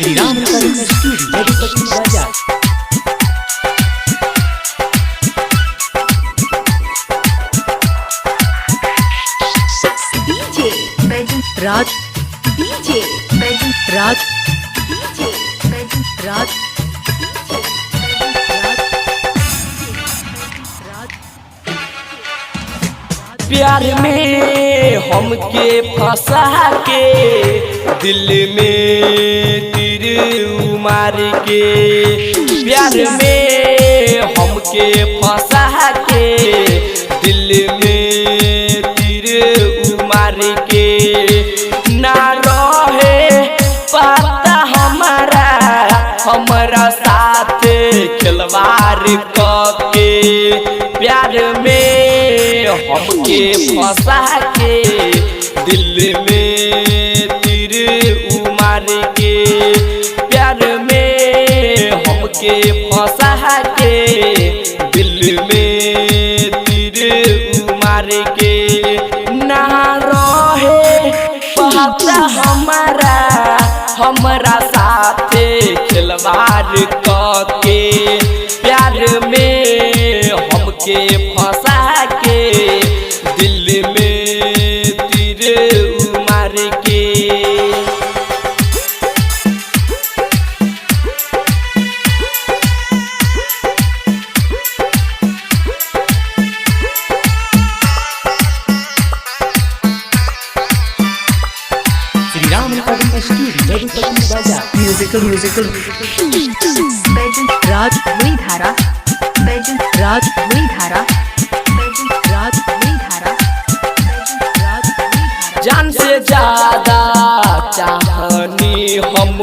Shri Ram studio Raghupati बाजार। DJ बैजन राज DJ बैजन राज DJ बैजन राज प्यार में हमके फंसा के दिल में तीर मार के, प्यार में हमके फंसा के दिल में तीर मार के, ना रहे पता हमारा साथ खिलवाड़ के, प्यार में हमके फंसा के दिल में तीर मार के, प्यार में हमके फंसा के दिल में तीर मार के, ना रहे पता हमारा साथ खिलवाड़ के, प्यार में हमके फंसा के दिल में तीर मार के। श्री राम स्टूडियो रघुपति बाजार। म्यूजिकल बैजन राज वही धारा बैजन राज वही धारा बैजन राज वही धारा राज जान से ज्यादा चाहनी हम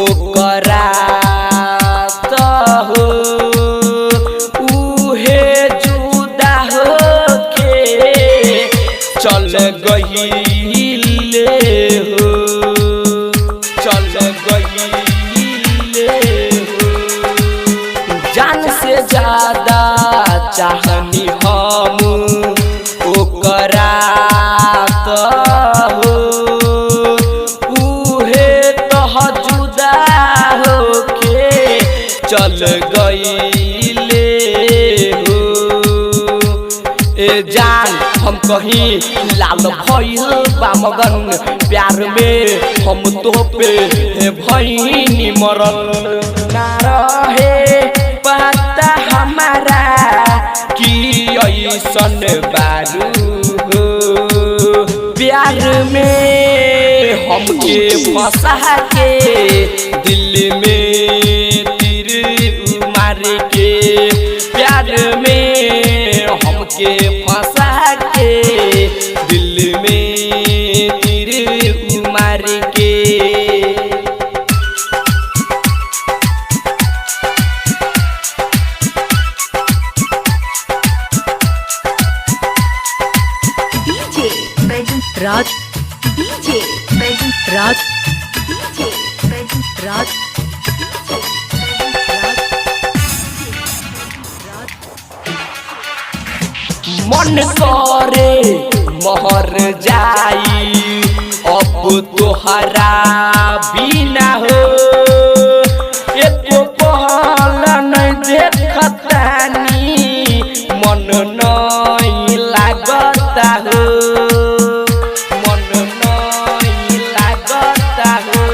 ओकरा तो हो, उहे जुदा होके चल गईले हो, चल गईले हो। जान से ज्यादा चाहनी हम ओकरा तो हो, उहे तो जुदा होके चल गईले हो। ए जान हम कहीं लाल भइल बा मगन, प्यार में हम तो पे भइनी मरल, ना रहे पता हमारा कि ऐसन बारू हो, प्यार में हमके फंसा के दिल में तीर मार के, प्यार में हमके फंसा के दिल में तीर मार के। डीजे बैजन राज डीजे बैजन राज डीजे बैजन राज मन करे महर जाई अब तोहरा बिना हो, एको पहल नहीं देखतानी मन नहीं लागता हो, मन नहीं लागता हो।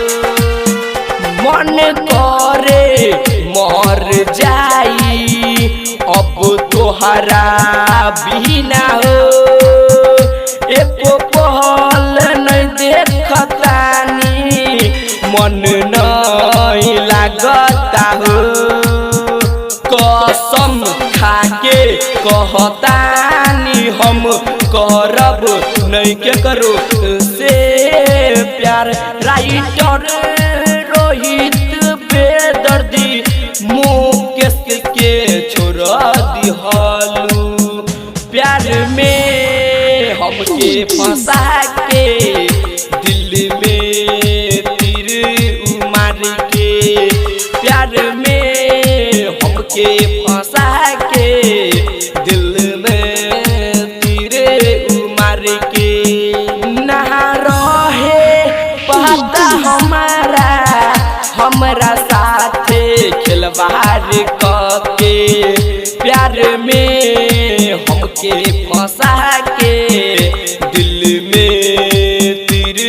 मन करे मर जाई अब तोहरा बिना हो, एको पहल नहीं देखतानी मन नहीं लागता हो। कसम खाके कहतानी हम करब नहीं के करो से प्यार, राइटर रोहित बेदर्दी मुकेश के छोड़ दिहलू, प्यार में हमके फंसा के दिल में तीर मार के, प्यार में हमके फंसा के दिल में तीर मार के, ना रहे पता हमरा साथे खिलवाड़ के प्यार में हमके फंसा के दिल में तीर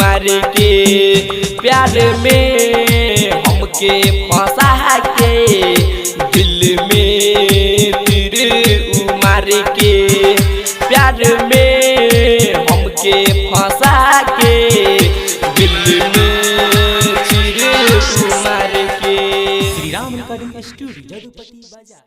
मार के प्यार में हमके फंसा के दिल में तीर मार के प्यार में हमके फंसा के दिल में तीर मार के। श्री राम रिकॉर्डिंग स्टूडियो जदुपति बाजार।